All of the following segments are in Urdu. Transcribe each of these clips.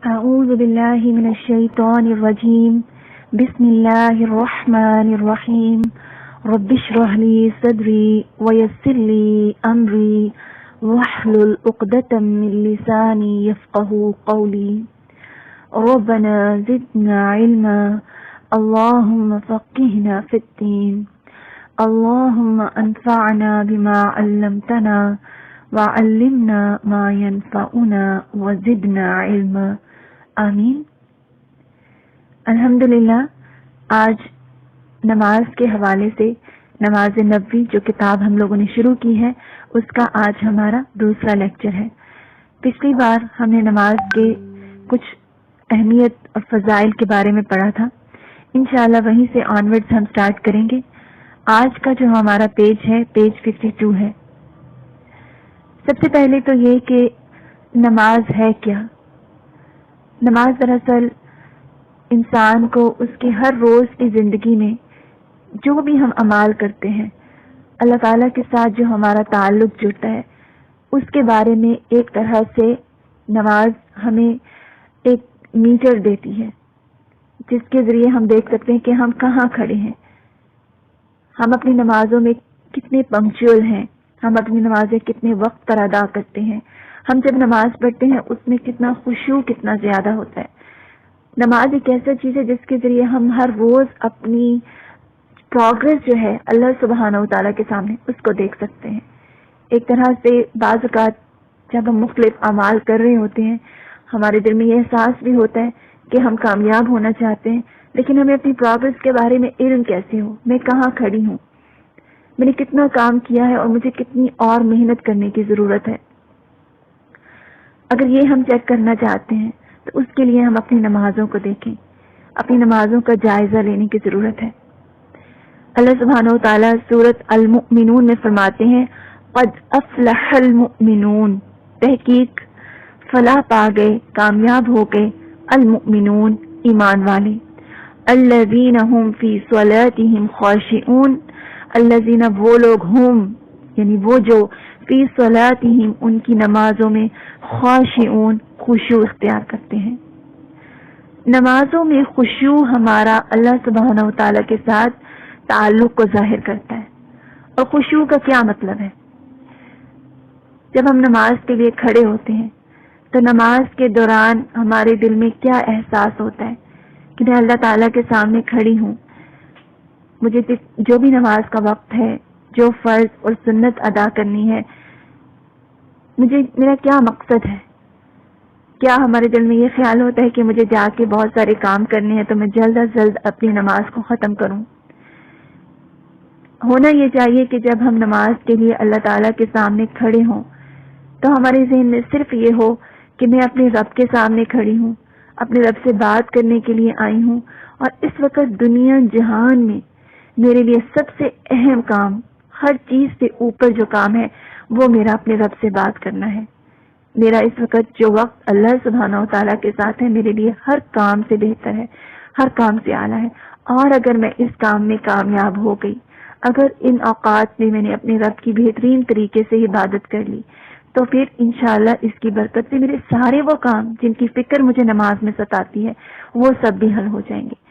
أعوذ بالله من الشيطان الرجيم بسم الله الرحمن الرحيم رب اشرح لي صدري ويسر لي أمري واحلل عقدة من لساني يفقهوا قولي ربنا زدنا علما اللهم فقهنا في الدين اللهم انفعنا بما علمتنا وعلمنا ما ينفعنا وزدنا علما آمین۔ الحمدللہ آج نماز کے حوالے سے نماز نبوی جو کتاب ہم لوگوں نے شروع کی ہے اس کا آج ہمارا دوسرا لیکچر ہے۔ پچھلی بار ہم نے نماز کے کچھ اہمیت اور فضائل کے بارے میں پڑھا تھا، انشاءاللہ وہیں سے آنورڈز ہم سٹارٹ کریں گے۔ آج کا جو ہمارا پیج ہے پیج 52 ہے۔ سب سے پہلے تو یہ کہ نماز ہے کیا؟ نماز دراصل انسان کو اس کی ہر روز کی زندگی میں جو بھی ہم اعمال کرتے ہیں، اللہ تعالیٰ کے ساتھ جو ہمارا تعلق جڑتا ہے، اس کے بارے میں ایک طرح سے نماز ہمیں ایک میٹر دیتی ہے، جس کے ذریعے ہم دیکھ سکتے ہیں کہ ہم کہاں کھڑے ہیں، ہم اپنی نمازوں میں کتنے پنکچوئل ہیں، ہم اپنی نمازیں کتنے وقت پر ادا کرتے ہیں، ہم جب نماز پڑھتے ہیں اس میں کتنا خشوع کتنا زیادہ ہوتا ہے۔ نماز ایک ایسا چیز ہے جس کے ذریعے ہم ہر روز اپنی پروگرس جو ہے اللہ سبحانہ و تعالیٰ کے سامنے اس کو دیکھ سکتے ہیں۔ ایک طرح سے بعض اوقات جب ہم مختلف اعمال کر رہے ہوتے ہیں، ہمارے دل میں یہ احساس بھی ہوتا ہے کہ ہم کامیاب ہونا چاہتے ہیں، لیکن ہمیں اپنی پروگرس کے بارے میں علم کیسے ہو، میں کہاں کھڑی ہوں، میں نے کتنا کام کیا ہے اور مجھے کتنی اور محنت کرنے کی ضرورت ہے۔ اگر یہ ہم چیک کرنا چاہتے ہیں تو اس کے لیے ہم اپنی نمازوں کو دیکھیں، اپنی نمازوں کا جائزہ لینے کی ضرورت ہے۔ اللہ سبحانہ و تعالیٰ سورۃ المؤمنون میں فرماتے ہیں قد افلح المؤمنون، تحقیق فلاح پا گئے، کامیاب ہو گئے، المؤمنون ایمان والے، الذین هم فی صلاتهم خاشعون، الذین وہ لوگ ہم یعنی وہ جو فی صلاتہم ان کی نمازوں میں خاشعون خشوع اختیار کرتے ہیں۔ نمازوں میں خشوع ہمارا اللہ سبحانہ و تعالیٰ کے ساتھ تعلق کو ظاہر کرتا ہے۔ اور خشوع کا کیا مطلب ہے؟ جب ہم نماز کے لیے کھڑے ہوتے ہیں تو نماز کے دوران ہمارے دل میں کیا احساس ہوتا ہے کہ میں اللہ تعالیٰ کے سامنے کھڑی ہوں، مجھے جو بھی نماز کا وقت ہے، جو فرض اور سنت ادا کرنی ہے، میرا کیا مقصد ہے؟ کیا ہمارے دل میں یہ خیال ہوتا ہے کہ مجھے جا کے بہت سارے کام کرنے ہیں تو میں جلد از جلد اپنی نماز کو ختم کروں؟ ہونا یہ چاہیے کہ جب ہم نماز کے لیے اللہ تعالیٰ کے سامنے کھڑے ہوں تو ہمارے ذہن میں صرف یہ ہو کہ میں اپنے رب کے سامنے کھڑی ہوں، اپنے رب سے بات کرنے کے لیے آئی ہوں، اور اس وقت دنیا جہان میں میرے لیے سب سے اہم کام، ہر چیز سے اوپر جو کام ہے وہ میرا اپنے رب سے بات کرنا ہے۔ میرا اس وقت جو وقت اللہ سبحانہ و تعالیٰ کے ساتھ ہے میرے لیے ہر کام سے بہتر ہے، ہر کام سے اعلیٰ ہے، اور اگر میں اس کام میں کامیاب ہو گئی، اگر ان اوقات میں میں نے اپنے رب کی بہترین طریقے سے عبادت کر لی، تو پھر انشاءاللہ اس کی برکت سے میرے سارے وہ کام جن کی فکر مجھے نماز میں ستاتی ہے وہ سب بھی حل ہو جائیں گے۔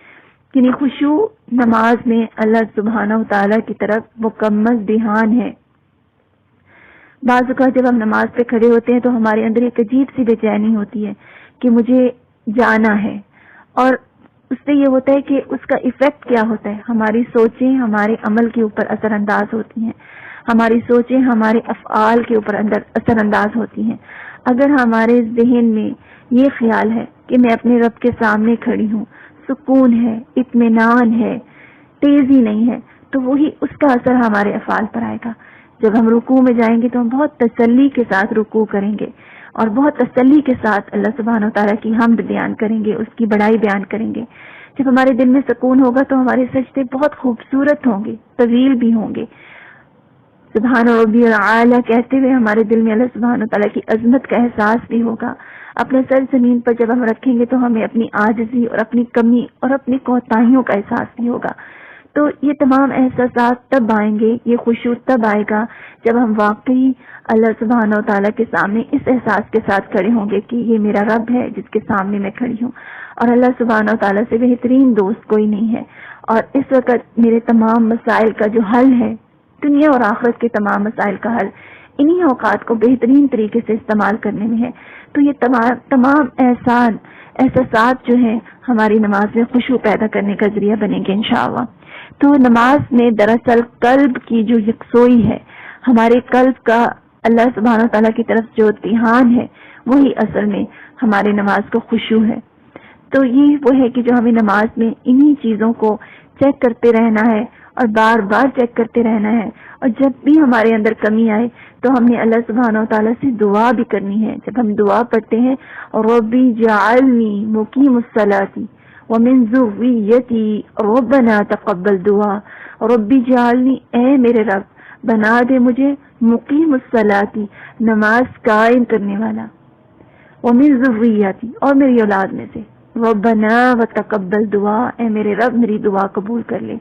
یعنی خشوع نماز میں اللہ سبحانہ و تعالیٰ کی طرف مکمل دھیان ہے۔ بعض اوقات جب ہم نماز پہ کھڑے ہوتے ہیں تو ہمارے اندر ایک عجیب سی بے چینی ہوتی ہے کہ مجھے جانا ہے، اور اس سے یہ ہوتا ہے کہ اس کا ایفیکٹ کیا ہوتا ہے، ہماری سوچیں ہمارے عمل کے اوپر اثر انداز ہوتی ہیں، ہماری سوچیں ہمارے افعال کے اوپر اثر انداز ہوتی ہیں۔ اگر ہمارے ذہن میں یہ خیال ہے کہ میں اپنے رب کے سامنے کھڑی ہوں، سکون ہے، اطمینان ہے، تیزی نہیں ہے، تو وہی اس کا اثر ہمارے افعال پر آئے گا۔ جب ہم رکوع میں جائیں گے تو ہم بہت تسلی کے ساتھ رکوع کریں گے اور بہت تسلی کے ساتھ اللہ سبحانہ و تعالیٰ کی حمد بیان کریں گے، اس کی بڑائی بیان کریں گے۔ جب ہمارے دل میں سکون ہوگا تو ہمارے سجدے بہت خوبصورت ہوں گے، طویل بھی ہوں گے۔ سبحان ربی العالی کہتے ہوئے ہمارے دل میں اللہ سبحانہ و تعالیٰ کی عظمت کا احساس بھی ہوگا۔ اپنے سر زمین پر جب ہم رکھیں گے تو ہمیں اپنی عاجزی اور اپنی کمی اور اپنی کوتاہیوں کا احساس بھی ہوگا۔ تو یہ تمام احساسات تب آئیں گے، یہ خشوع تب آئے گا جب ہم واقعی اللہ سبحانہ و تعالیٰ کے سامنے اس احساس کے ساتھ کھڑے ہوں گے کہ یہ میرا رب ہے جس کے سامنے میں کھڑی ہوں، اور اللہ سبحانہ و تعالیٰ سے بہترین دوست کوئی نہیں ہے، اور اس وقت میرے تمام مسائل کا جو حل ہے، دنیا اور آخرت کے تمام مسائل کا حل انہی اوقات کو بہترین طریقے سے استعمال کرنے میں ہے۔ تو یہ تمام احساسات جو ہیں ہماری نماز میں خشوع پیدا کرنے کا ذریعہ بنیں گے انشاءاللہ۔ تو نماز میں دراصل قلب کی جو یکسوئی ہے، ہمارے قلب کا اللہ سبحانہ و تعالیٰ کی طرف جو دھیان ہے، وہی اصل میں ہماری نماز کو خشوع ہے۔ تو یہ وہ ہے کہ جو ہمیں نماز میں انہی چیزوں کو چیک کرتے رہنا ہے اور بار بار چیک کرتے رہنا ہے، اور جب بھی ہمارے اندر کمی آئے تو ہم نے اللہ سبحانہ و تعالیٰ سے دعا بھی کرنی ہے۔ جب ہم دعا پڑھتے ہیں ربی جعلنی مقیم الصلاۃ ومن ذریتی ربنا تقبل دعا، ربی جعلنی، اے میرے رب بنا دے مجھے مقیم الصلاۃ، نماز قائم کرنے والا، ومن ذریتی، اور میری اولاد میں سے، ربنا وتقبل دعا، اے میرے رب میری دعا قبول کر لے۔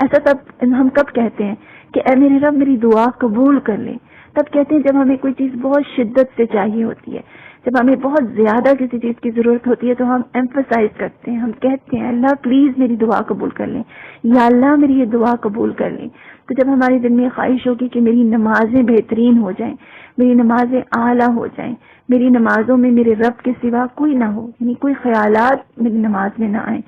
ایسا تب ہم کب کہتے ہیں کہ اے میرے رب میری دعا قبول کر لے؟ تب کہتے ہیں جب ہمیں کوئی چیز بہت شدت سے چاہیے ہوتی ہے، جب ہمیں بہت زیادہ کسی چیز کی ضرورت ہوتی ہے تو ہم ایمفسائز کرتے ہیں، ہم کہتے ہیں اللہ پلیز میری دعا قبول کر لیں، یا اللہ میری یہ دعا قبول کر لیں۔ تو جب ہمارے دل میں خواہش ہوگی کہ میری نمازیں بہترین ہو جائیں، میری نمازیں اعلیٰ ہو جائیں، میری نمازوں میں میرے رب کے سوا کوئی نہ ہو، یعنی کوئی خیالات میری نماز میں نہ آئیں،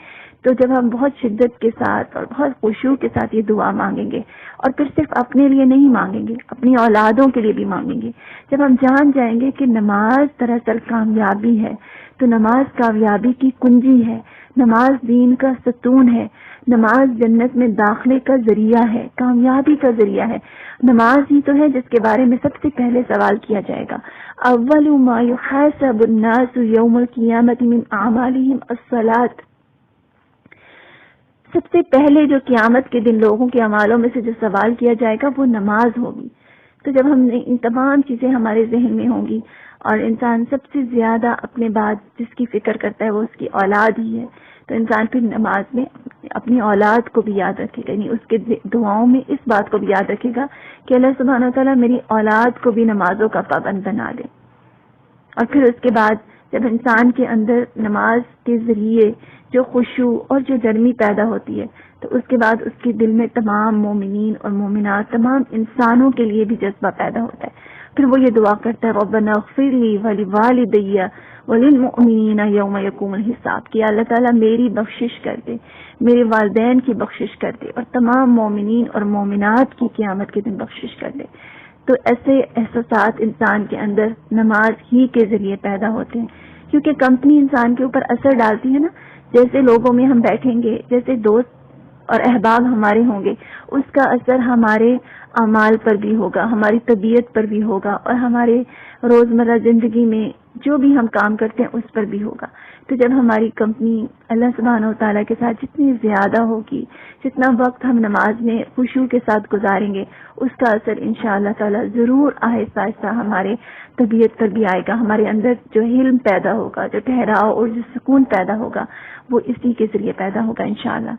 تو جب ہم بہت شدت کے ساتھ اور بہت خشوع کے ساتھ یہ دعا مانگیں گے، اور پھر صرف اپنے لیے نہیں مانگیں گے، اپنی اولادوں کے لیے بھی مانگیں گے، جب ہم جان جائیں گے کہ نماز دراصل کامیابی ہے، تو نماز کامیابی کی کنجی ہے، نماز دین کا ستون ہے، نماز جنت میں داخلے کا ذریعہ ہے، کامیابی کا ذریعہ ہے، نماز ہی تو ہے جس کے بارے میں سب سے پہلے سوال کیا جائے گا۔ اول ما یحاسب الناس یوم القیامۃ من اعمالہم الصلاۃ، سب سے پہلے جو قیامت کے دن لوگوں کے اعمالوں میں سے جو سوال کیا جائے گا وہ نماز ہوگی۔ تو جب ہم نے ان تمام چیزیں ہمارے ذہن میں ہوں گی، اور انسان سب سے زیادہ اپنے بعد جس کی فکر کرتا ہے وہ اس کی اولاد ہی ہے، تو انسان پھر نماز میں اپنی اولاد کو بھی یاد رکھے گا، یعنی اس کے دعاؤں میں اس بات کو بھی یاد رکھے گا کہ اللہ سبحانہ و تعالیٰ میری اولاد کو بھی نمازوں کا پابند بنا دے۔ اور پھر اس کے بعد جب انسان کے اندر نماز کے ذریعے جو خشوع اور جو نرمی پیدا ہوتی ہے، تو اس کے بعد اس کے دل میں تمام مومنین اور مومنات، تمام انسانوں کے لیے بھی جذبہ پیدا ہوتا ہے۔ پھر وہ یہ دعا کرتا ہے ربنا اغفر لی ولوالدی وللمؤمنین یوم یقوم الحساب، کہ اللہ تعالیٰ میری بخشش کر دے، میرے والدین کی بخشش کر دے، اور تمام مومنین اور مومنات کی قیامت کے دن بخشش کر دے۔ تو ایسے احساسات انسان کے اندر نماز ہی کے ذریعے پیدا ہوتے ہیں، کیونکہ کمپنی انسان کے اوپر اثر ڈالتی ہے نا، جیسے لوگوں میں ہم بیٹھیں گے، جیسے دوست اور احباب ہمارے ہوں گے، اس کا اثر ہمارے اعمال پر بھی ہوگا، ہماری طبیعت پر بھی ہوگا، اور ہمارے روزمرہ زندگی میں جو بھی ہم کام کرتے ہیں اس پر بھی ہوگا۔ تو جب ہماری کمپنی اللہ سبحانہ و تعالیٰ کے ساتھ جتنی زیادہ ہوگی، جتنا وقت ہم نماز میں خشوع کے ساتھ گزاریں گے، اس کا اثر انشاءاللہ تعالیٰ ضرور آہستہ آہستہ ہمارے طبیعت پر بھی آئے گا، ہمارے اندر جو حلم پیدا ہوگا، جو ٹھہراؤ اور جو سکون پیدا ہوگا، وہ اسی کے ذریعے پیدا ہوگا انشاءاللہ۔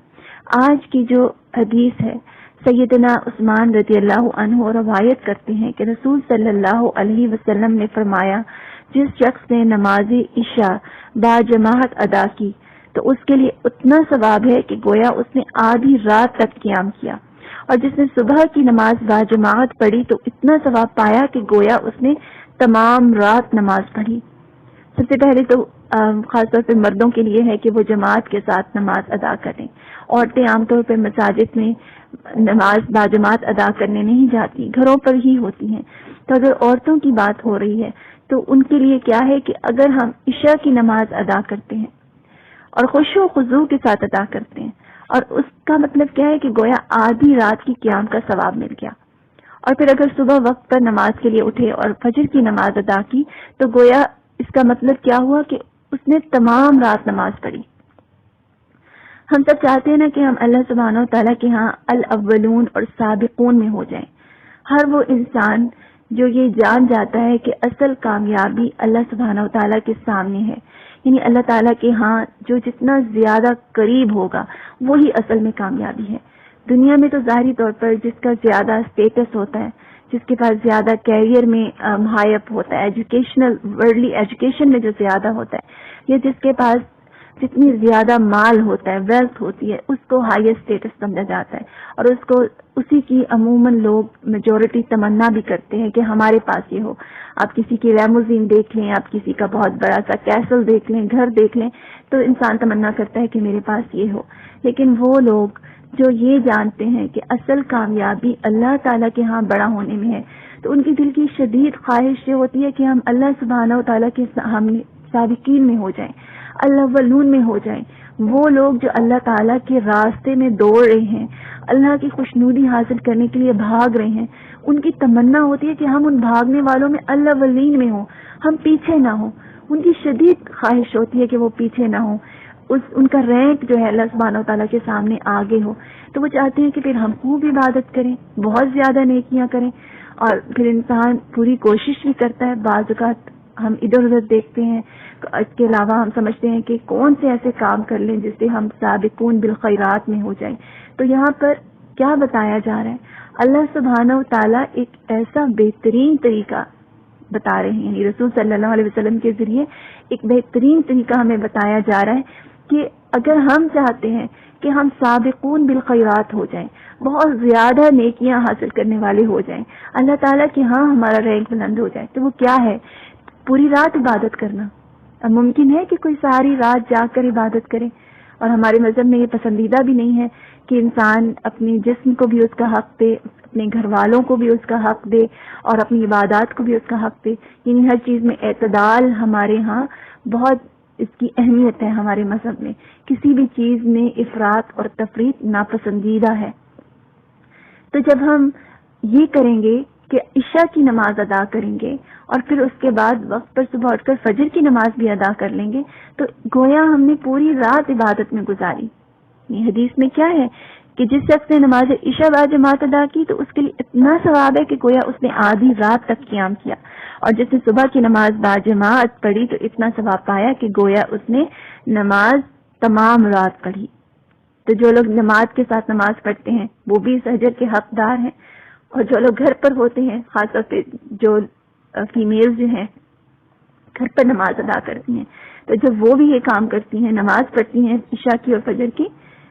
آج کی جو حدیث ہے، سیدنا عثمان رضی اللہ عنہ روایت کرتے ہیں کہ رسول صلی اللہ علیہ وسلم نے فرمایا، جس شخص نے نماز عشاء باجماعت ادا کی تو اس کے لیے اتنا ثواب ہے کہ گویا اس نے آدھی رات تک قیام کیا، اور جس نے صبح کی نماز باجماعت پڑھی تو اتنا ثواب پایا کہ گویا اس نے تمام رات نماز پڑھی۔ سب سے پہلے تو خاص طور پہ مردوں کے لیے ہے کہ وہ جماعت کے ساتھ نماز ادا کریں۔ عورتیں عام طور پہ مساجد میں نماز باجماعت ادا کرنے نہیں جاتی، گھروں پر ہی ہوتی ہیں۔ تو اگر عورتوں کی بات ہو رہی ہے تو ان کے لیے کیا ہے کہ اگر ہم عشاء کی نماز ادا کرتے ہیں اور خشوع و خضوع کے ساتھ ادا کرتے ہیں، اور اس کا مطلب کیا ہے کہ گویا آدھی رات کی قیام کا ثواب مل گیا، اور پھر اگر صبح وقت پر نماز کے لیے اٹھے اور فجر کی نماز ادا کی تو گویا اس کا مطلب کیا ہوا کہ اس نے تمام رات نماز پڑھی۔ ہم سب چاہتے ہیں نا کہ ہم اللہ سبحانہ و تعالیٰ کے ہاں الاولون اور سابقون میں ہو جائیں۔ ہر وہ انسان جو یہ جان جاتا ہے کہ اصل کامیابی اللہ سبحانہ و تعالیٰ کے سامنے ہے، یعنی اللہ تعالیٰ کے ہاں جو جتنا زیادہ قریب ہوگا وہی اصل میں کامیابی ہے۔ دنیا میں تو ظاہری طور پر جس کا زیادہ اسٹیٹس ہوتا ہے، جس کے پاس زیادہ کیریئر میں ہائپ ہوتا ہے، ایجوکیشنل ورلڈلی ایجوکیشن میں جو زیادہ ہوتا ہے، یا جس کے پاس جتنی زیادہ مال ہوتا ہے، ویلتھ ہوتی ہے، اس کو ہائیسٹ اسٹیٹس سمجھا جاتا ہے، اور اس کو اسی کی عموماً لوگ میجورٹی تمنا بھی کرتے ہیں کہ ہمارے پاس یہ ہو۔ آپ کسی کی لیموزین دیکھ لیں، آپ کسی کا بہت بڑا سا کیسل دیکھ لیں، گھر دیکھ لیں، تو انسان تمنا کرتا ہے کہ میرے پاس یہ ہو۔ لیکن وہ لوگ جو یہ جانتے ہیں کہ اصل کامیابی اللہ تعالیٰ کے ہاں بڑا ہونے میں ہے، تو ان کی دل کی شدید خواہش یہ ہوتی ہے کہ ہم اللہ سبحانہ و تعالیٰ کے سابقین میں ہو جائیں، الاولون میں ہو جائیں۔ وہ لوگ جو اللہ تعالیٰ کے راستے میں دوڑ رہے ہیں، اللہ کی خوشنودی حاصل کرنے کے لیے بھاگ رہے ہیں، ان کی تمنا ہوتی ہے کہ ہم ان بھاگنے والوں میں الاولین میں ہوں، ہم پیچھے نہ ہوں۔ ان کی شدید خواہش ہوتی ہے کہ وہ پیچھے نہ ہوں، ان کا رینک جو ہے اللہ سبحانہ و تعالیٰ کے سامنے آگے ہو۔ تو وہ چاہتے ہیں کہ پھر ہم خوب عبادت کریں، بہت زیادہ نیکیاں کریں، اور پھر انسان پوری کوشش بھی کرتا ہے۔ بعض اوقات ہم ادھر ادھر دیکھتے ہیں، اس کے علاوہ ہم سمجھتے ہیں کہ کون سے ایسے کام کر لیں جس سے ہم سابقون بالخیرات میں ہو جائیں۔ تو یہاں پر کیا بتایا جا رہا ہے؟ اللہ سبحانہ و تعالیٰ ایک ایسا بہترین طریقہ بتا رہے ہیں، رسول صلی اللہ علیہ وسلم کے ذریعے ایک بہترین طریقہ ہمیں بتایا جا رہا ہے کہ اگر ہم چاہتے ہیں کہ ہم سابقون بالخیرات ہو جائیں، بہت زیادہ نیکیاں حاصل کرنے والے ہو جائیں، اللہ تعالیٰ کے ہاں ہمارا رینک بلند ہو جائے، تو وہ کیا ہے؟ پوری رات عبادت کرنا۔ اب ممکن ہے کہ کوئی ساری رات جا کر عبادت کرے، اور ہمارے مذہب میں یہ پسندیدہ بھی نہیں ہے کہ انسان اپنے جسم کو بھی اس کا حق دے، اپنے گھر والوں کو بھی اس کا حق دے، اور اپنی عبادات کو بھی اس کا حق دے۔ یعنی ہر چیز میں اعتدال ہمارے ہاں بہت اس کی اہمیت ہے۔ ہمارے مذہب میں کسی بھی چیز میں افراط اور تفریط ناپسندیدہ ہے۔ تو جب ہم یہ کریں گے کہ عشاء کی نماز ادا کریں گے اور پھر اس کے بعد وقت پر صبح اٹھ کر فجر کی نماز بھی ادا کر لیں گے، تو گویا ہم نے پوری رات عبادت میں گزاری۔ یہ حدیث میں کیا ہے کہ جس شخص نے نماز عشاء با جماعت ادا کی تو اس کے لیے اتنا ثواب ہے کہ گویا اس نے آدھی رات تک قیام کیا، اور جس نے صبح کی نماز با جماعت پڑھی تو اتنا ثواب پایا کہ گویا اس نے نماز تمام رات پڑھی۔ تو جو لوگ جماعت کے ساتھ نماز پڑھتے ہیں وہ بھی اس اجر کے حقدار ہیں، اور جو لوگ گھر پر ہوتے ہیں، خاص طور پہ جو فیمیل جو ہیں گھر پر نماز ادا کرتی ہیں، تو جب وہ بھی یہ کام کرتی ہیں، نماز پڑھتی ہیں عشاء کی اور فجر کی،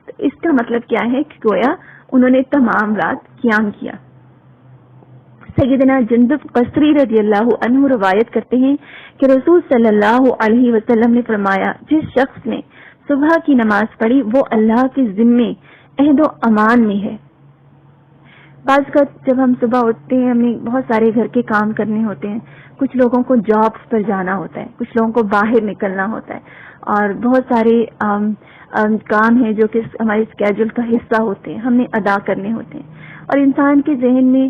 تو اس کا مطلب کیا ہے کہ گویا انہوں نے تمام رات قیام کیا۔ سیدنا جندب قصری رضی اللہ عنہ روایت کرتے ہیں کہ رسول صلی اللہ علیہ وسلم نے فرمایا، جس شخص نے صبح کی نماز پڑھی وہ اللہ کے ذمے عہد و امان میں ہے۔ بعض کا جب ہم صبح اٹھتے ہیں ہمیں بہت سارے گھر کے کام کرنے ہوتے ہیں، کچھ لوگوں کو جابس پر جانا ہوتا ہے، کچھ لوگوں کو باہر نکلنا ہوتا ہے، اور بہت سارے کام ہیں جو کہ ہمارے اسکیجول کا حصہ ہوتے ہیں، ہم نے ادا کرنے ہوتے ہیں، اور انسان کے ذہن میں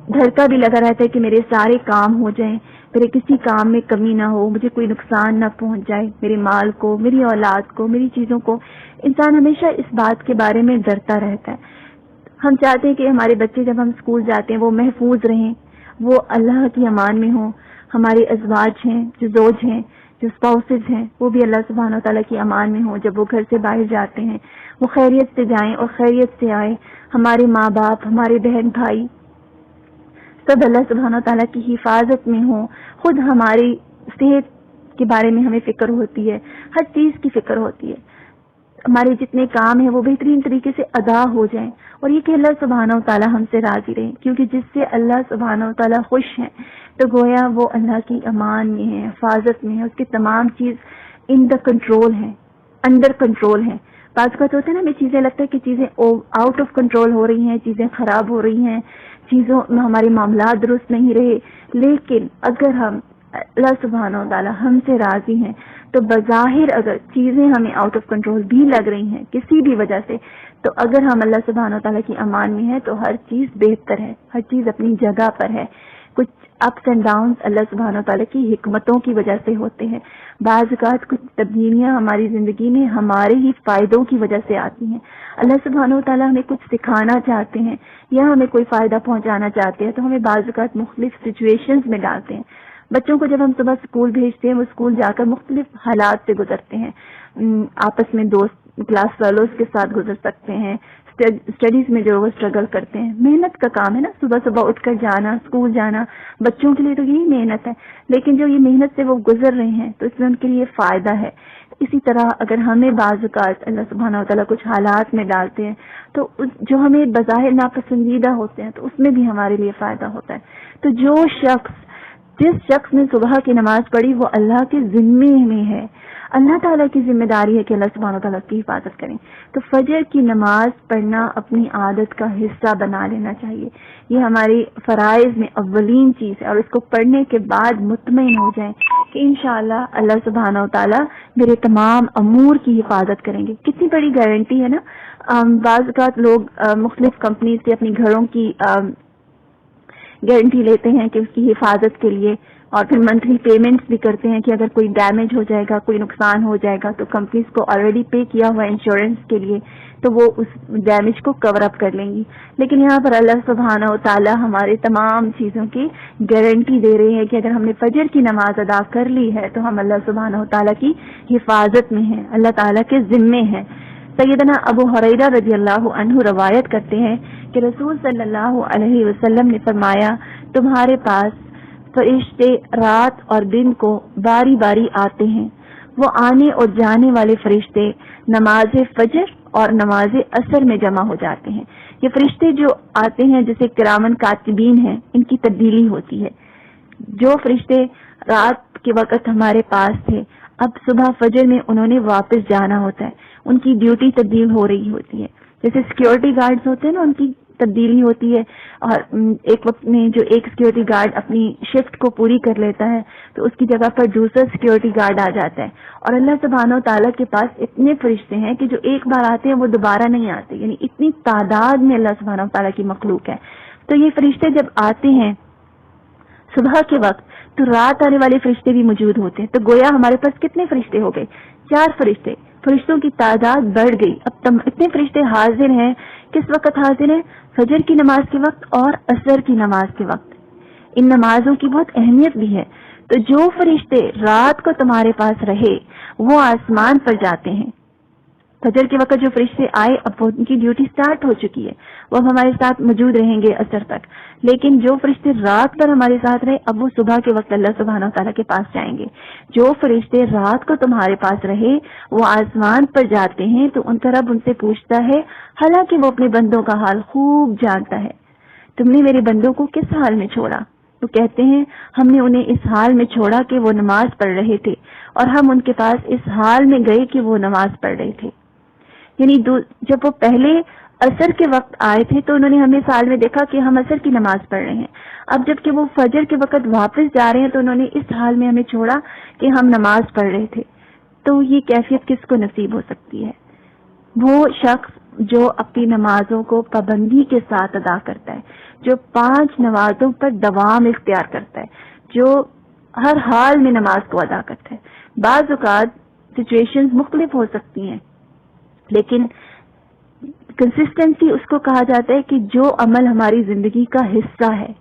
دھڑکا بھی لگا رہتا ہے کہ میرے سارے کام ہو جائیں، میرے کسی کام میں کمی نہ ہو، مجھے کوئی نقصان نہ پہنچ جائے، میرے مال کو، میری اولاد کو، میری چیزوں کو۔ انسان ہمیشہ اس بات کے بارے میں ڈرتا رہتا ہے۔ ہم چاہتے ہیں کہ ہمارے بچے جب ہم اسکول جاتے ہیں وہ محفوظ رہیں، وہ اللہ کی امان میں ہوں، ہمارے ازواج ہیں، جو زوج ہیں، جو اسپاؤسز ہیں، وہ بھی اللہ سبحانہ و تعالیٰ کی امان میں ہوں۔ جب وہ گھر سے باہر جاتے ہیں وہ خیریت سے جائیں اور خیریت سے آئیں۔ ہمارے ماں باپ، ہمارے بہن بھائی سب اللہ سبحانہ و تعالیٰ کی حفاظت میں ہوں۔ خود ہماری صحت کے بارے میں ہمیں فکر ہوتی ہے، ہر چیز کی فکر ہوتی ہے، ہمارے جتنے کام ہیں وہ بہترین طریقے سے ادا ہو جائیں، اور یہ کہ اللہ سبحانہ و تعالیٰ ہم سے راضی رہیں، کیونکہ جس سے اللہ سبحانہ و تعالیٰ خوش ہیں تو گویا وہ اللہ کی امان میں ہے، حفاظت میں ہے، اس کی تمام چیز ان دا کنٹرول ہے، انڈر کنٹرول ہے۔ بعض کا تو ہوتا ہے نا، ہمیں چیزیں لگتا ہے کہ چیزیں آؤٹ آف کنٹرول ہو رہی ہیں، چیزیں خراب ہو رہی ہیں، چیزوں میں ہمارے معاملات درست نہیں رہے، لیکن اگر ہم اللہ سبحانہ و تعالیٰ ہم سے راضی ہیں تو بظاہر اگر چیزیں ہمیں آؤٹ آف کنٹرول بھی لگ رہی ہیں کسی بھی وجہ سے، تو اگر ہم اللہ سبحانہ و تعالیٰ کی امان میں ہیں تو ہر چیز بہتر ہے، ہر چیز اپنی جگہ پر ہے۔ کچھ اپس اینڈ ڈاؤنس اللہ سبحانہ و تعالیٰ کی حکمتوں کی وجہ سے ہوتے ہیں، بعض اوقات کچھ تبدیلیاں ہماری زندگی میں ہمارے ہی فائدوں کی وجہ سے آتی ہیں۔ اللہ سبحانہ و تعالیٰ ہمیں کچھ سکھانا چاہتے ہیں یا ہمیں کوئی فائدہ پہنچانا چاہتے ہیں تو ہمیں بعض اوقات مختلف سچویشنز میں ڈالتے ہیں۔ بچوں کو جب ہم صبح اسکول بھیجتے ہیں وہ اسکول جا کر مختلف حالات سے گزرتے ہیں، آپس میں دوست کلاس فیلوز کے ساتھ گزر سکتے ہیں، اسٹڈیز میں جو وہ اسٹرگل کرتے ہیں. محنت کا کام ہے نا, صبح صبح اٹھ کر جانا, اسکول جانا, بچوں کے لیے تو یہی محنت ہے. لیکن جو یہ محنت سے وہ گزر رہے ہیں تو اس میں ان کے لیے فائدہ ہے. اسی طرح اگر ہمیں بعض اوقات اللہ سبحانہ و تعالیٰ کچھ حالات میں ڈالتے ہیں تو جو ہمیں بظاہر ناپسندیدہ ہوتے ہیں تو اس میں بھی ہمارے لیے فائدہ ہوتا ہے. تو جس شخص نے صبح کی نماز پڑھی وہ اللہ کے ذمے میں ہے. اللہ تعالیٰ کی ذمہ داری ہے کہ اللہ سبحانہ تعالیٰ کی حفاظت کریں. تو فجر کی نماز پڑھنا اپنی عادت کا حصہ بنا لینا چاہیے. یہ ہماری فرائض میں اولین چیز ہے, اور اس کو پڑھنے کے بعد مطمئن ہو جائیں کہ انشاءاللہ اللہ سبحانہ تعالیٰ میرے تمام امور کی حفاظت کریں گے. کتنی بڑی گارنٹی ہے نا. بعض اوقات لوگ مختلف کمپنیز سے اپنی گھروں کی گارنٹی لیتے ہیں کہ اس کی حفاظت کے لیے, اور پھر منتھلی پیمنٹس بھی کرتے ہیں کہ اگر کوئی ڈیمیج ہو جائے گا, کوئی نقصان ہو جائے گا تو کمپنیز کو آلریڈی پے کیا ہوا انشورنس کے لیے تو وہ اس ڈیمیج کو کور اپ کر لیں گی. لیکن یہاں پر اللہ سبحانہ و تعالی ہمارے تمام چیزوں کی گارنٹی دے رہے ہیں کہ اگر ہم نے فجر کی نماز ادا کر لی ہے تو ہم اللہ سبحانہ و تعالی کی حفاظت میں ہیں, اللہ تعالی کے ذمے ہیں. سیدنا ابو ہریرہ رضی اللہ عنہ روایت کرتے ہیں کہ رسول صلی اللہ علیہ وسلم نے فرمایا, تمہارے پاس فرشتے رات اور دن کو باری باری آتے ہیں. وہ آنے اور جانے والے فرشتے نماز فجر اور نماز عصر میں جمع ہو جاتے ہیں. یہ فرشتے جو آتے ہیں جیسے کرامن کاتبین ہیں, ان کی تبدیلی ہوتی ہے. جو فرشتے رات کے وقت ہمارے پاس تھے اب صبح فجر میں انہوں نے واپس جانا ہوتا ہے, ان کی ڈیوٹی تبدیل ہو رہی ہوتی ہے. جیسے سیکیورٹی گارڈز ہوتے ہیں نا, ان کی تبدیلی ہوتی ہے, اور ایک وقت میں جو ایک سیکیورٹی گارڈ اپنی شفٹ کو پوری کر لیتا ہے تو اس کی جگہ پر دوسرا سیکیورٹی گارڈ آ جاتا ہے. اور اللہ سبحانہ و تعالیٰ کے پاس اتنے فرشتے ہیں کہ جو ایک بار آتے ہیں وہ دوبارہ نہیں آتے, یعنی اتنی تعداد میں اللہ سبحانہ و تعالیٰ کی مخلوق ہے. تو یہ فرشتے جب آتے ہیں صبح کے وقت تو رات آنے والے فرشتے بھی موجود ہوتے ہیں. تو گویا ہمارے پاس کتنے فرشتے ہو گئے؟ 4 فرشتے. فرشتوں کی تعداد بڑھ گئی. اب اتنے فرشتے حاضر ہیں. کس وقت حاضر ہیں؟ فجر کی نماز کے وقت اور عصر کی نماز کے وقت. ان نمازوں کی بہت اہمیت بھی ہے. تو جو فرشتے رات کو تمہارے پاس رہے وہ آسمان پر جاتے ہیں. فجر کے وقت جو فرشتے آئے اب ان کی ڈیوٹی سٹارٹ ہو چکی ہے, وہ اب ہمارے ساتھ موجود رہیں گے عصر تک. لیکن جو فرشتے رات پر ہمارے ساتھ رہے اب وہ صبح کے وقت اللہ سبحانہ تعالیٰ کے پاس جائیں گے. جو فرشتے رات کو تمہارے پاس رہے وہ آسمان پر جاتے ہیں تو ان کا رب ان سے پوچھتا ہے, حالانکہ وہ اپنے بندوں کا حال خوب جانتا ہے, تم نے میرے بندوں کو کس حال میں چھوڑا؟ وہ کہتے ہیں ہم نے انہیں اس حال میں چھوڑا کہ وہ نماز پڑھ رہے تھے, اور ہم ان کے پاس اس حال میں گئے کہ وہ نماز پڑھ رہے تھے. یعنی جب وہ پہلے عصر کے وقت آئے تھے تو انہوں نے ہمیں سال میں دیکھا کہ ہم عصر کی نماز پڑھ رہے ہیں. اب جب کہ وہ فجر کے وقت واپس جا رہے ہیں تو انہوں نے اس حال میں ہمیں چھوڑا کہ ہم نماز پڑھ رہے تھے. تو یہ کیفیت کس کو نصیب ہو سکتی ہے؟ وہ شخص جو اپنی نمازوں کو پابندی کے ساتھ ادا کرتا ہے, جو 5 نمازوں پر دوام اختیار کرتا ہے, جو ہر حال میں نماز کو ادا کرتا ہے. بعض اوقات سچویشنز مختلف ہو سکتی ہیں لیکن کنسسٹنسی اس کو کہا جاتا ہے کہ جو عمل ہماری زندگی کا حصہ ہے,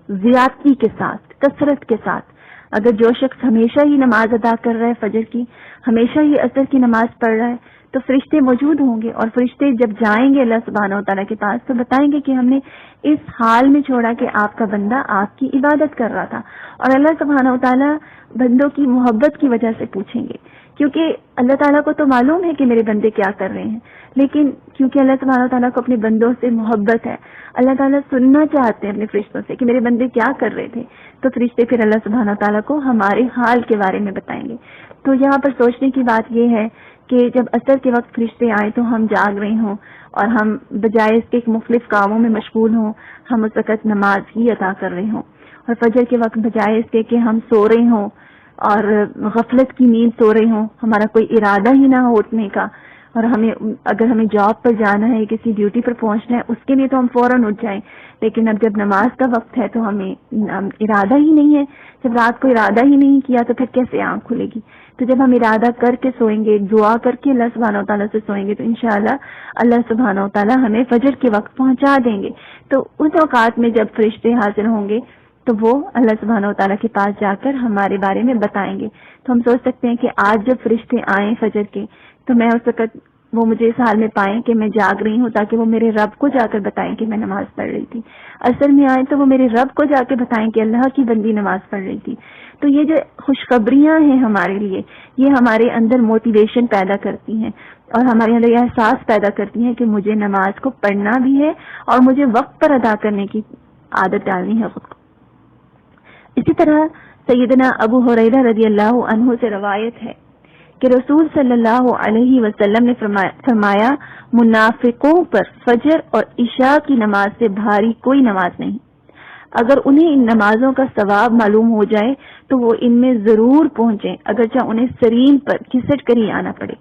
زیادتی کے ساتھ, کثرت کے ساتھ. اگر جو شخص ہمیشہ ہی نماز ادا کر رہا ہے فجر کی, ہمیشہ ہی عصر کی نماز پڑھ رہا ہے, تو فرشتے موجود ہوں گے, اور فرشتے جب جائیں گے اللہ سبحانہ و تعالیٰ کے پاس تو بتائیں گے کہ ہم نے اس حال میں چھوڑا کہ آپ کا بندہ آپ کی عبادت کر رہا تھا. اور اللہ سبحانہ و تعالیٰ بندوں کی محبت کی وجہ سے پوچھیں گے, کیونکہ اللہ تعالیٰ کو تو معلوم ہے کہ میرے بندے کیا کر رہے ہیں, لیکن کیونکہ اللہ سبحانہ تعالیٰ کو اپنے بندوں سے محبت ہے, اللہ تعالیٰ سننا چاہتے ہیں اپنے فرشتوں سے کہ میرے بندے کیا کر رہے تھے, تو فرشتے پھر اللہ سبحانہ تعالیٰ کو ہمارے حال کے بارے میں بتائیں گے. تو یہاں پر سوچنے کی بات یہ ہے کہ جب عصر کے وقت فرشتے آئیں تو ہم جاگ رہے ہوں اور ہم بجائے اس کے مختلف کاموں میں مشغول ہوں, ہم اس وقت نماز ہی ادا کر رہے ہوں. اور فجر کے وقت بجائے اس کے کہ ہم سو رہے ہوں اور غفلت کی نیند سو رہے ہوں, ہمارا کوئی ارادہ ہی نہ ہو اٹھنے کا, اور اگر ہمیں جاب پر جانا ہے, کسی ڈیوٹی پر پہنچنا ہے, اس کے لیے تو ہم فوراً اٹھ جائیں. لیکن اب جب نماز کا وقت ہے تو ہمیں ارادہ ہی نہیں ہے. جب رات کو ارادہ ہی نہیں کیا تو پھر کیسے آنکھ کھلے گی؟ تو جب ہم ارادہ کر کے سوئیں گے, دعا کر کے اللہ سبحانہ و تعالیٰ سے سوئیں گے, تو انشاءاللہ اللہ سبحانہ و تعالیٰ ہمیں فجر کے وقت پہنچا دیں گے. تو اس اوقات میں جب فرشتے حاضر ہوں گے تو وہ اللہ سبحانہ و تعالیٰ کے پاس جا کر ہمارے بارے میں بتائیں گے. تو ہم سوچ سکتے ہیں کہ آج جب فرشتے آئیں فجر کے تو میں اس وقت وہ مجھے اس حال میں پائیں کہ میں جاگ رہی ہوں تاکہ وہ میرے رب کو جا کر بتائیں کہ میں نماز پڑھ رہی تھی. اصل میں آئیں تو وہ میرے رب کو جا کے بتائیں کہ اللہ کی بندی نماز پڑھ رہی تھی. تو یہ جو خوشخبریاں ہیں ہمارے لیے، یہ ہمارے اندر موٹیویشن پیدا کرتی ہیں اور ہمارے اندر یہ احساس پیدا کرتی ہیں کہ مجھے نماز کو پڑھنا بھی ہے اور مجھے وقت پر ادا کرنے کی عادت ڈالنی ہے خود کو. اسی طرح سیدنا ابو ہریرہ رضی اللہ عنہ سے روایت ہے کہ رسول صلی اللہ علیہ وسلم نے فرمایا منافقوں پر فجر اور عشاء کی نماز سے بھاری کوئی نماز نہیں. اگر انہیں ان نمازوں کا ثواب معلوم ہو جائے تو وہ ان میں ضرور پہنچیں، اگرچہ انہیں سرین پر گھسٹ کر ہی آنا پڑے.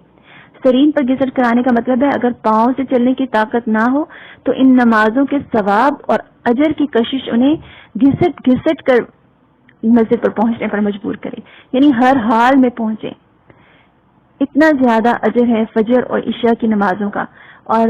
سرین پر گھسٹ کر آنے کا مطلب ہے اگر پاؤں سے چلنے کی طاقت نہ ہو تو ان نمازوں کے ثواب اور اجر کی کشش انہیں گھسٹ کر مسجد پر پہنچنے پر مجبور کرے، یعنی ہر حال میں پہنچے. اتنا زیادہ اجر ہے فجر اور عشاء کی نمازوں کا. اور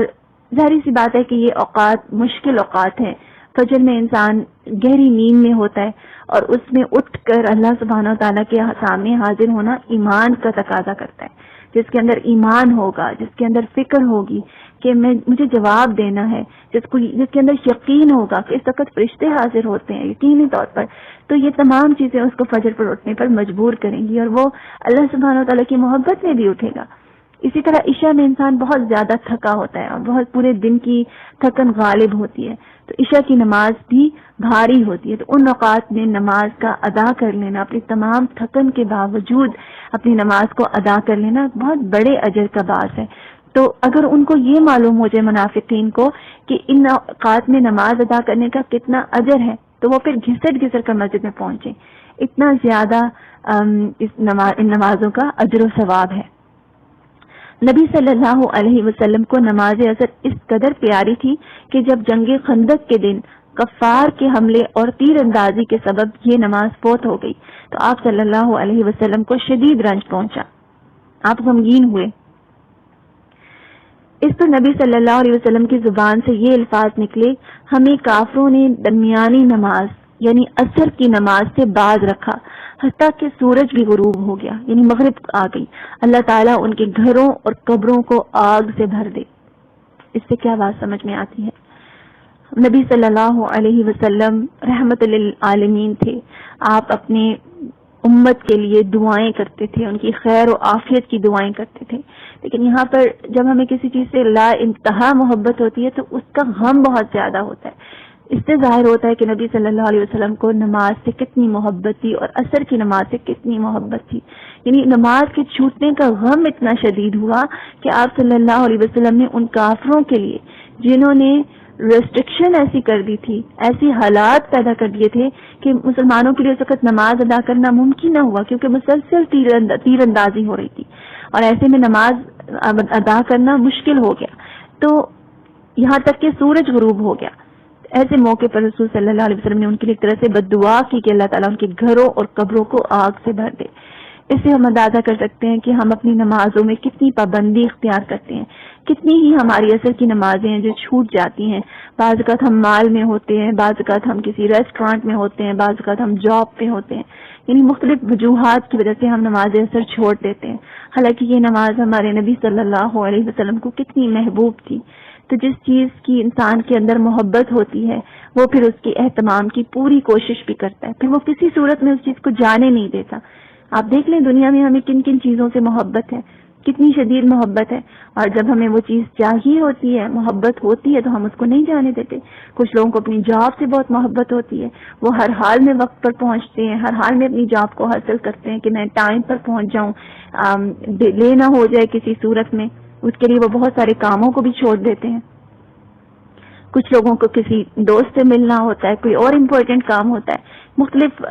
ظاہری سی بات ہے کہ یہ اوقات مشکل اوقات ہیں. فجر میں انسان گہری نیند میں ہوتا ہے اور اس میں اٹھ کر اللہ سبحانہ و تعالیٰ کے سامنے حاضر ہونا ایمان کا تقاضا کرتا ہے. جس کے اندر ایمان ہوگا، جس کے اندر فکر ہوگی کہ مجھے جواب دینا ہے، جس کے اندر یقین ہوگا کہ اس وقت فرشتے حاضر ہوتے ہیں یقینی طور پر، تو یہ تمام چیزیں اس کو فجر پر اٹھنے پر مجبور کریں گی اور وہ اللہ سبحانہ و تعالیٰ کی محبت میں بھی اٹھے گا. اسی طرح عشاء میں انسان بہت زیادہ تھکا ہوتا ہے اور بہت پورے دن کی تھکن غالب ہوتی ہے، تو عشاء کی نماز بھی بھاری ہوتی ہے. تو ان اوقات میں نماز کا ادا کر لینا، اپنی تمام تھکن کے باوجود اپنی نماز کو ادا کر لینا بہت بڑے اجر کا باعث ہے. تو اگر ان کو یہ معلوم ہو جائے منافقین کو کہ ان اوقات میں نماز ادا کرنے کا کتنا اجر ہے تو وہ پھر گھسٹ کر مسجد میں پہنچے. اتنا زیادہ ان نمازوں کا اجر و ثواب ہے. نبی صلی اللہ علیہ وسلم کو نماز اثر اس قدر پیاری تھی کہ جب جنگ خندق کے دن کفار کے حملے اور تیر اندازی کے سبب یہ نماز فوت ہو گئی تو آپ صلی اللہ علیہ وسلم کو شدید رنج پہنچا، آپ غمگین ہوئے. اس پر نبی صلی اللہ علیہ وسلم کی زبان سے یہ الفاظ نکلے، ہمیں کافروں نے درمیانی نماز یعنی عصر کی نماز سے باز رکھا حتیٰ کہ سورج بھی غروب ہو گیا، یعنی مغرب آ گئی. اللہ تعالیٰ ان کے گھروں اور قبروں کو آگ سے بھر دے. اس سے کیا بات سمجھ میں آتی ہے؟ نبی صلی اللہ علیہ وسلم رحمت للعالمین تھے. آپ اپنے امت کے لیے دعائیں کرتے تھے، ان کی خیر و عافیت کی دعائیں کرتے تھے. لیکن یہاں پر جب ہمیں کسی چیز سے لا انتہا محبت ہوتی ہے تو اس کا غم بہت زیادہ ہوتا ہے. اس سے ظاہر ہوتا ہے کہ نبی صلی اللہ علیہ وسلم کو نماز سے کتنی محبت تھی اور عصر کی نماز سے کتنی محبت تھی. یعنی نماز کے چھوٹنے کا غم اتنا شدید ہوا کہ آپ صلی اللہ علیہ وسلم نے ان کافروں کے لیے جنہوں نے ریسٹرکشن ایسی کر دی تھی، ایسی حالات پیدا کر دیے تھے کہ مسلمانوں کے لیے اس وقت نماز ادا کرنا ممکن نہ ہوا کیونکہ مسلسل تیر اندازی ہو رہی تھی اور ایسے میں نماز ادا کرنا مشکل ہو گیا. تو یہاں تک کہ سورج غروب ہو گیا. ایسے موقع پر رسول صلی اللہ علیہ وسلم نے ان کے لیے ایک طرح سے بد دعا کی کہ اللہ تعالیٰ ان کے گھروں اور قبروں کو آگ سے بھر دے. اس سے ہم اندازہ کر سکتے ہیں کہ ہم اپنی نمازوں میں کتنی پابندی اختیار کرتے ہیں. کتنی ہی ہماری عصر کی نمازیں ہیں جو چھوٹ جاتی ہیں. بعض اوقات ہم مال میں ہوتے ہیں، بعض اوقات ہم کسی ریسٹورانٹ میں ہوتے ہیں، بعض اوقات ہم جاب پہ ہوتے ہیں، یعنی مختلف وجوہات کی وجہ سے ہم نماز عصر چھوڑ دیتے ہیں. حالانکہ یہ نماز ہمارے نبی صلی اللہ علیہ وسلم کو کتنی محبوب تھی. تو جس چیز کی انسان کے اندر محبت ہوتی ہے وہ پھر اس کے اہتمام کی پوری کوشش بھی کرتا ہے، پھر وہ کسی صورت میں اس چیز کو جانے نہیں دیتا. آپ دیکھ لیں دنیا میں ہمیں کن کن چیزوں سے محبت ہے، کتنی شدید محبت ہے، اور جب ہمیں وہ چیز چاہیے ہوتی ہے، محبت ہوتی ہے، تو ہم اس کو نہیں جانے دیتے. کچھ لوگوں کو اپنی جاب سے بہت محبت ہوتی ہے، وہ ہر حال میں وقت پر پہنچتے ہیں، ہر حال میں اپنی جاب کو حاصل کرتے ہیں کہ میں ٹائم پر پہنچ جاؤں، لینا ہو جائے کسی صورت میں، اس کے لیے وہ بہت سارے کاموں کو بھی چھوڑ دیتے ہیں. کچھ لوگوں کو کسی دوست سے ملنا ہوتا ہے، کوئی اور امپورٹنٹ کام ہوتا ہے، مختلف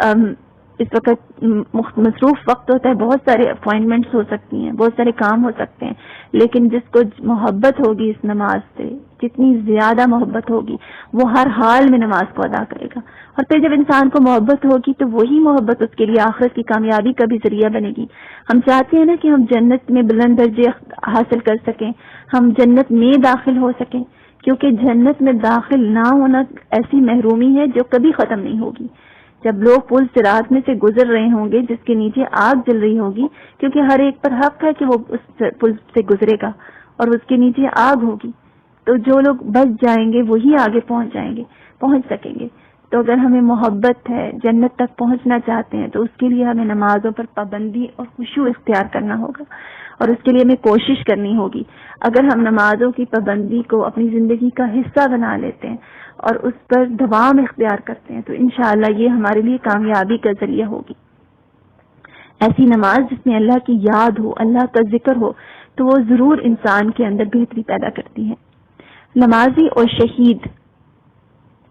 اس وقت مصروف وقت ہوتا ہے، بہت سارے اپوائنٹمنٹس ہو سکتی ہیں، بہت سارے کام ہو سکتے ہیں. لیکن جس کو محبت ہوگی اس نماز سے، جتنی زیادہ محبت ہوگی وہ ہر حال میں نماز کو ادا کرے گا. اور پھر جب انسان کو محبت ہوگی تو وہی محبت اس کے لیے آخرت کی کامیابی کا بھی ذریعہ بنے گی. ہم چاہتے ہیں نا کہ ہم جنت میں بلند درجے حاصل کر سکیں، ہم جنت میں داخل ہو سکیں، کیونکہ جنت میں داخل نہ ہونا ایسی محرومی ہے جو کبھی ختم نہیں ہوگی. جب لوگ پل صراط میں سے گزر رہے ہوں گے جس کے نیچے آگ جل رہی ہوگی، کیونکہ ہر ایک پر حق ہے کہ وہ اس پل سے گزرے گا، اور اس کے نیچے آگ ہوگی، تو جو لوگ بچ جائیں گے وہی آگے پہنچ سکیں گے۔ تو اگر ہمیں محبت ہے، جنت تک پہنچنا چاہتے ہیں، تو اس کے لیے ہمیں نمازوں پر پابندی اور خشوع اختیار کرنا ہوگا، اور اس کے لیے ہمیں کوشش کرنی ہوگی۔ اگر ہم نمازوں کی پابندی کو اپنی زندگی کا حصہ بنا لیتے ہیں اور اس پر دوام اختیار کرتے ہیں، تو انشاءاللہ یہ ہمارے لیے کامیابی کا ذریعہ ہوگی۔ ایسی نماز جس میں اللہ کی یاد ہو، اللہ کا ذکر ہو، تو وہ ضرور انسان کے اندر بہتری پیدا کرتی ہے۔ نمازی اور شہید،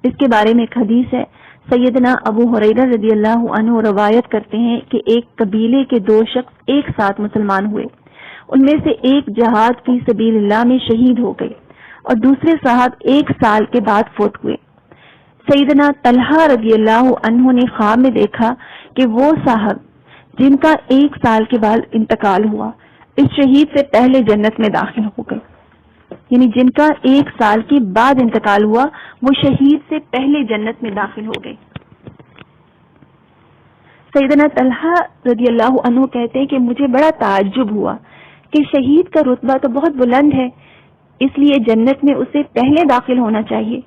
اس کے بارے میں ایک حدیث ہے۔ سیدنا ابو ہریرہ رضی اللہ عنہ روایت کرتے ہیں کہ ایک قبیلے کے 2 شخص ایک ساتھ مسلمان ہوئے۔ ان میں سے ایک جہاد فی سبیل اللہ میں شہید ہو گئے اور دوسرے صاحب 1 سال کے بعد فوت ہوئے۔ سیدنا طلحہ رضی اللہ عنہ نے خواب میں دیکھا کہ وہ صاحب جن کا 1 سال کے بعد انتقال ہوا، اس شہید سے پہلے جنت میں داخل ہو گئے، یعنی جن کا 1 سال کے بعد انتقال ہوا وہ شہید سے پہلے جنت میں داخل ہو گئے۔ سیدنا طلحہ رضی اللہ عنہ کہتے ہیں کہ مجھے بڑا تعجب ہوا کہ شہید کا رتبہ تو بہت بلند ہے، اس لیے جنت میں اسے پہلے داخل ہونا چاہیے۔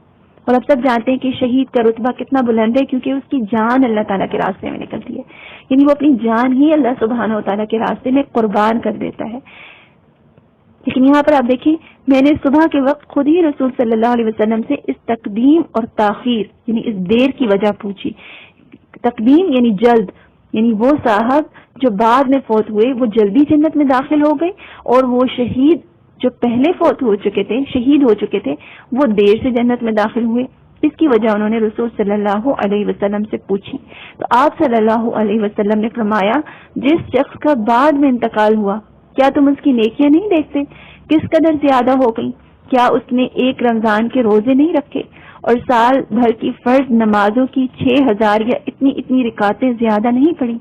اور اب سب جانتے ہیں کہ شہید کا رتبہ کتنا بلند ہے، کیونکہ اس کی جان اللہ تعالیٰ کے راستے میں نکلتی ہے، یعنی وہ اپنی جان ہی اللہ سبحانہ و تعالیٰ کے راستے میں قربان کر دیتا ہے۔ لیکن یہاں پر آپ دیکھیں، میں نے صبح کے وقت خود ہی رسول صلی اللہ علیہ وسلم سے اس تقدیم اور تاخیر یعنی اس دیر کی وجہ پوچھی۔ تقدیم یعنی جلد، یعنی وہ صاحب جو بعد میں فوت ہوئے وہ جلدی جنت میں داخل ہو گئے، اور وہ شہید جو پہلے فوت ہو چکے تھے، شہید ہو چکے تھے، وہ دیر سے جنت میں داخل ہوئے۔ اس کی وجہ انہوں نے رسول صلی اللہ علیہ وسلم سے پوچھی، تو آپ صلی اللہ علیہ وسلم نے فرمایا، جس شخص کا بعد میں انتقال ہوا، کیا تم اس کی نیکیاں نہیں دیکھتے کس قدر زیادہ ہو گئی؟ کیا اس نے 1 رمضان کے روزے نہیں رکھے اور سال بھر کی فرض نمازوں کی 6000 یا اتنی رکعتیں زیادہ نہیں پڑھی؟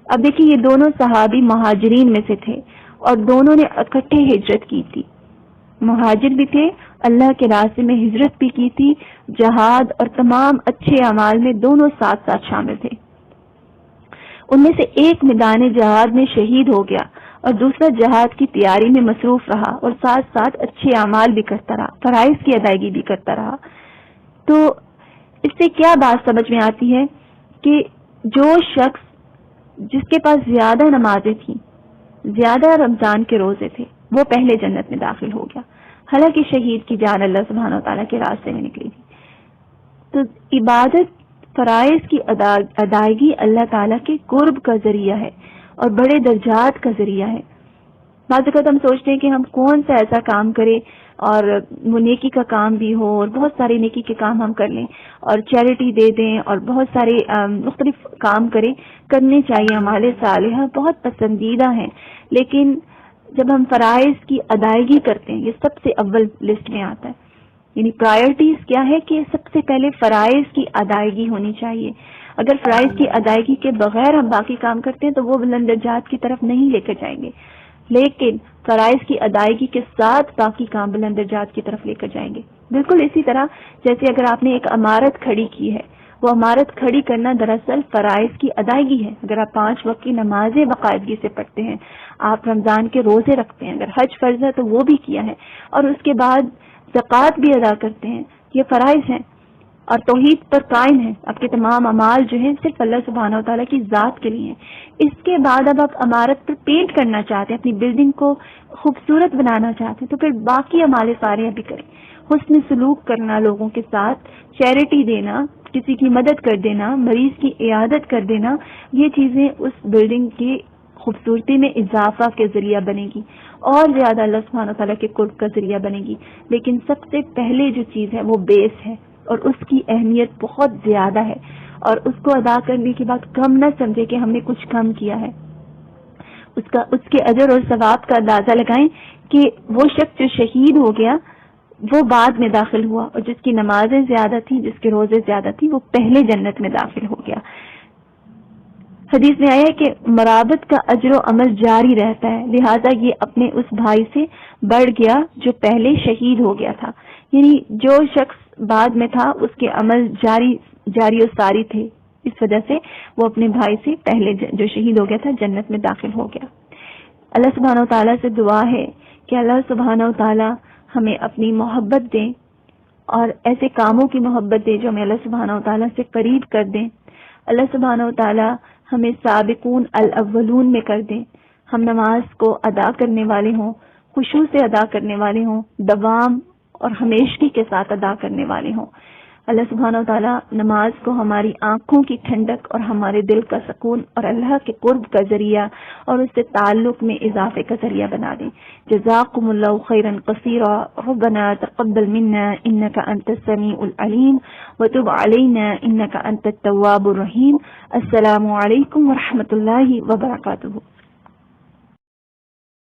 اب دیکھیں، یہ دونوں صحابی مہاجرین میں سے تھے اور دونوں نے اکٹھے ہجرت کی تھی، مہاجر بھی تھے، اللہ کے راستے میں ہجرت بھی کی تھی، جہاد اور تمام اچھے اعمال میں دونوں ساتھ ساتھ شامل تھے۔ ان میں سے ایک میدان جہاد میں شہید ہو گیا اور دوسرا جہاد کی تیاری میں مصروف رہا اور ساتھ ساتھ اچھے اعمال بھی کرتا رہا، فرائض کی ادائیگی بھی کرتا رہا۔ تو اس سے کیا بات سمجھ میں آتی ہے کہ جو شخص جس کے پاس زیادہ نمازیں تھیں، زیادہ رمضان کے روزے تھے، وہ پہلے جنت میں داخل ہو گیا، حالانکہ شہید کی جان اللہ سبحانہ و تعالیٰ کے راستے میں نکلی تھی۔ تو عبادت، فرائض کی ادائیگی اللہ تعالیٰ کے قرب کا ذریعہ ہے اور بڑے درجات کا ذریعہ ہے۔ بعض اوقات ہم سوچتے ہیں کہ ہم کون سا ایسا کام کریں اور وہ نیکی کا کام بھی ہو، اور بہت سارے نیکی کے کام ہم کر لیں اور چیریٹی دے دیں اور بہت سارے مختلف کام کرنے چاہیے، ہمارے صالحہ بہت پسندیدہ ہیں، لیکن جب ہم فرائض کی ادائیگی کرتے ہیں، یہ سب سے اول لسٹ میں آتا ہے۔ یعنی پرائرٹیز کیا ہے کہ سب سے پہلے فرائض کی ادائیگی ہونی چاہیے۔ اگر فرائض کی ادائیگی کے بغیر ہم باقی کام کرتے ہیں تو وہ بلند درجات کی طرف نہیں لے کر جائیں گے، لیکن فرائض کی ادائیگی کے ساتھ باقی کام بلند درجات کی طرف لے کر جائیں گے۔ بالکل اسی طرح جیسے اگر آپ نے ایک عمارت کھڑی کی ہے، وہ عمارت کھڑی کرنا دراصل فرائض کی ادائیگی ہے۔ اگر آپ 5 وقت کی نمازیں باقاعدگی سے پڑھتے ہیں، آپ رمضان کے روزے رکھتے ہیں، اگر حج فرض ہے تو وہ بھی کیا ہے، اور اس کے بعد زکوٰۃ بھی ادا کرتے ہیں، یہ فرائض ہیں، اور توحید پر قائم ہیں، آپ کے تمام اعمال جو ہیں صرف اللہ سبحانہ و تعالیٰ کی ذات کے لیے ہیں۔ اس کے بعد اب آپ عمارت پر پینٹ کرنا چاہتے ہیں، اپنی بلڈنگ کو خوبصورت بنانا چاہتے ہیں، تو پھر باقی اعمال صالحہ بھی کریں۔ حسن سلوک کرنا، لوگوں کے ساتھ چیریٹی دینا، کسی کی مدد کر دینا، مریض کی عیادت کر دینا، یہ چیزیں اس بلڈنگ کی خوبصورتی میں اضافہ کے ذریعہ بنے گی اور زیادہ اللہ سبحانہ تعالیٰ کے قرب کا ذریعہ بنے گی۔ لیکن سب سے پہلے جو چیز ہے وہ بیس ہے، اور اس کی اہمیت بہت زیادہ ہے، اور اس کو ادا کرنے کے بعد کم نہ سمجھے کہ ہم نے کچھ کم کیا ہے۔ اس کے اجر اور ثواب کا اندازہ لگائیں کہ وہ شخص جو شہید ہو گیا وہ بعد میں داخل ہوا، اور جس کی نمازیں زیادہ تھیں، جس کے روزے زیادہ تھی، وہ پہلے جنت میں داخل ہو گیا۔ حدیث میں آیا ہے کہ مرابط کا اجر و عمل جاری رہتا ہے، لہذا یہ اپنے اس بھائی سے بڑھ گیا جو پہلے شہید ہو گیا تھا، یعنی جو شخص بعد میں تھا اس کے عمل جاری و ساری تھے، اس وجہ سے وہ اپنے بھائی سے پہلے جو شہید ہو گیا تھا جنت میں داخل ہو گیا۔ اللہ سبحانہ و تعالیٰ سے دعا ہے کہ اللہ سبحانہ و تعالی ہمیں اپنی محبت دیں اور ایسے کاموں کی محبت دے جو ہمیں اللہ سبحانہ و تعالیٰ سے قریب کر دیں. اللہ سبحانہ و تعالیٰ ہمیں سابقون الاولون میں کر دیں. ہم نماز کو ادا کرنے والے ہوں، خشوع سے ادا کرنے والے ہوں، دوام اور ہمیشگی کے ساتھ ادا کرنے والے ہوں. اللہ سبحانہ و تعالیٰ نماز کو ہماری آنکھوں کی ٹھنڈک اور ہمارے دل کا سکون اور اللہ کے قرب کا ذریعہ اور اس سے تعلق میں اضافے کا ذریعہ بنا دیں. جزاکم اللہ خیرا کثیرا. ربنا تقبل منا انک انت السمیع العلیم وتب علینا انک انت التواب الرحیم. السلام علیکم ورحمۃ اللہ وبرکاتہ.